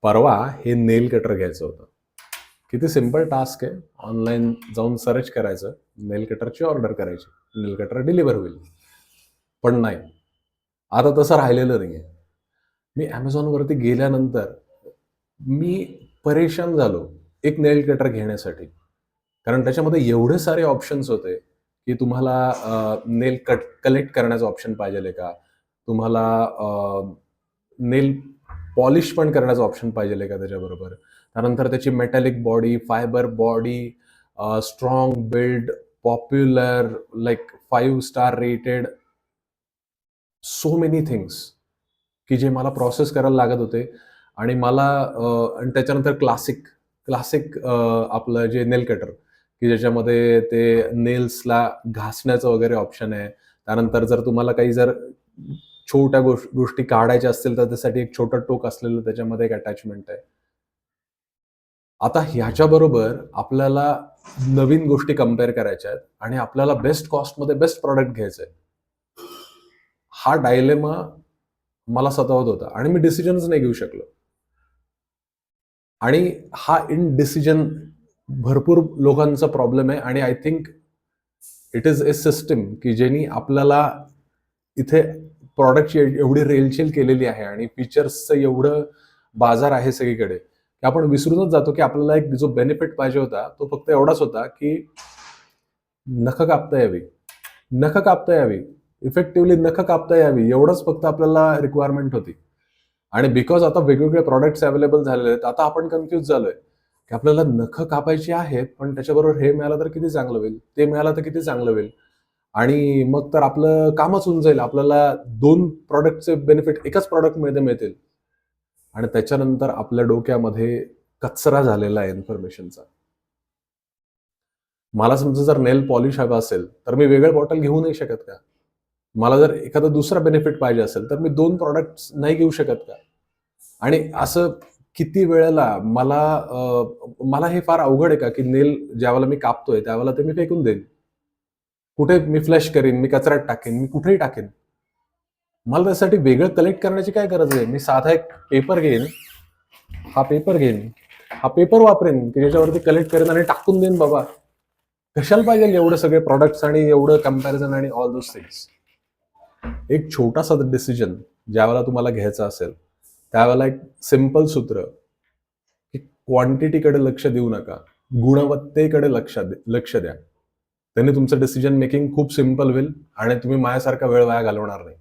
परवा हे नेल कटर घ्यायचं होतं. किती सिंपल टास्क आहे. ऑनलाईन जाऊन सर्च करायचं, नेल कटरची ऑर्डर करायची, नेल कटर डिलिव्हर होईल. पण नाही, आता तसं राहिलेलं नाहीये. मी Amazonवरती गेल्यानंतर मी परेशान झालो एक नेल कटर घेण्यासाठी. कारण त्याच्यामध्ये एवढे सारे ऑप्शन्स होते, की तुम्हाला नेल कलेक्ट करण्याचा ऑप्शन पाहिजेल का? तुम्हाला नेल पॉलिश पण करण्याचा ऑप्शन पाहिजेल का त्याच्याबरोबर? त्यानंतर त्याची metallic body, fibre body, strong build, popular, like 5 star rated, so many things की जे मला प्रोसेस करायला लागत होते. आणि मला आणि त्याच्यानंतर क्लासिक क्लासिक आपलं जे नेल कटर, की ज्याच्यामध्ये ते नेल्सला घासण्याचं वगैरे ऑप्शन आहे. त्यानंतर जर तुम्हाला काही जर छोट्या गोष्टी काढायच्या असतील, तर त्यासाठी एक छोटं टोक असलेलं त्याच्यामध्ये एक अटॅचमेंट आहे. आता ह्याच्याबरोबर आपल्याला नवीन गोष्टी कंपेअर करायच्या आहेत आणि आपल्याला बेस्ट कॉस्टमध्ये बेस्ट प्रॉडक्ट घ्यायचं आहे. हा डायलेमा मला सतावत होता आणि मी डिसिजनच नाही घेऊ शकलो. आणि हा इनडिसिजन भरपूर लोकांचा प्रॉब्लेम आहे आणि I think it is a system की ज्यांनी आपल्याला इथे प्रॉडक्टची एवढी रेलचेल केलेली आहे आणि फीचर्सचं एवढं बाजार आहे सगळीकडे, की आपण विसरूनच जातो की आपल्याला एक जो बेनिफिट पाहिजे होता तो फक्त एवढाच होता की नखं कापता यावी, नखं कापता यावी, इफेक्टिव्हली नखं कापता यावी, एवढंच फक्त आपल्याला रिक्वायरमेंट होती. आणि बिकॉज आता वेगवेगळे प्रॉडक्ट्स अवेलेबल झालेले आहेत, आता आपण कन्फ्यूज झालोय की आपल्याला नखं कापायची आहेत, पण त्याच्याबरोबर हे मिळालं तर किती चांगलं होईल, ते मिळालं तर किती चांगलं होईल. आणि मग तर आपलं कामच होऊन जाईल. आपल्याला 2 प्रॉडक्टचे बेनिफिट एकाच प्रॉडक्टमध्ये मिळतील. आणि त्याच्यानंतर आपल्या डोक्यामध्ये कचरा झालेला आहे इन्फॉर्मेशनचा. मला समजा जर नेल पॉलिश हवा असेल, तर मी वेगळं बॉटल घेऊ नाही शकत का? मला जर एखादा दुसरा बेनिफिट पाहिजे असेल, तर मी 2 प्रॉडक्ट्स नाही घेऊ शकत का? आणि असं किती वेळेला मला हे फार अवघड आहे का, की नेल ज्यावेळेला मी कापतोय, त्यावेळेला ते मी फेकून देईन. कुठे मी फ्लश करीन, मी कचऱ्यात टाकेन, मी कुठेही टाकेन. मला त्यासाठी वेगळं कलेक्ट करण्याची काय गरज आहे? मी साधा एक पेपर घेईन, हा पेपर घेईन, हा पेपर वापरेन, की ज्याच्यावरती कलेक्ट करेन आणि टाकून देईन बाबा. कशाला पाहिजे एवढे सगळे प्रॉडक्ट्स आणि एवढं कंपॅरिझन आणि ऑल दोज थिंग्स. एक छोटासा डिसिजन ज्यावेळेला तुम्हाला घ्यायचा असेल, त्यावेळेला एक सिंपल सूत्र, की क्वांटिटीकडे लक्ष देऊ नका, गुणवत्तेकडे लक्ष द्या. त्याने तुमचं डिसिजन मेकिंग खूप सिंपल होईल आणि तुम्ही माझ्यासारखा वेळ वाया घालवणार नाही.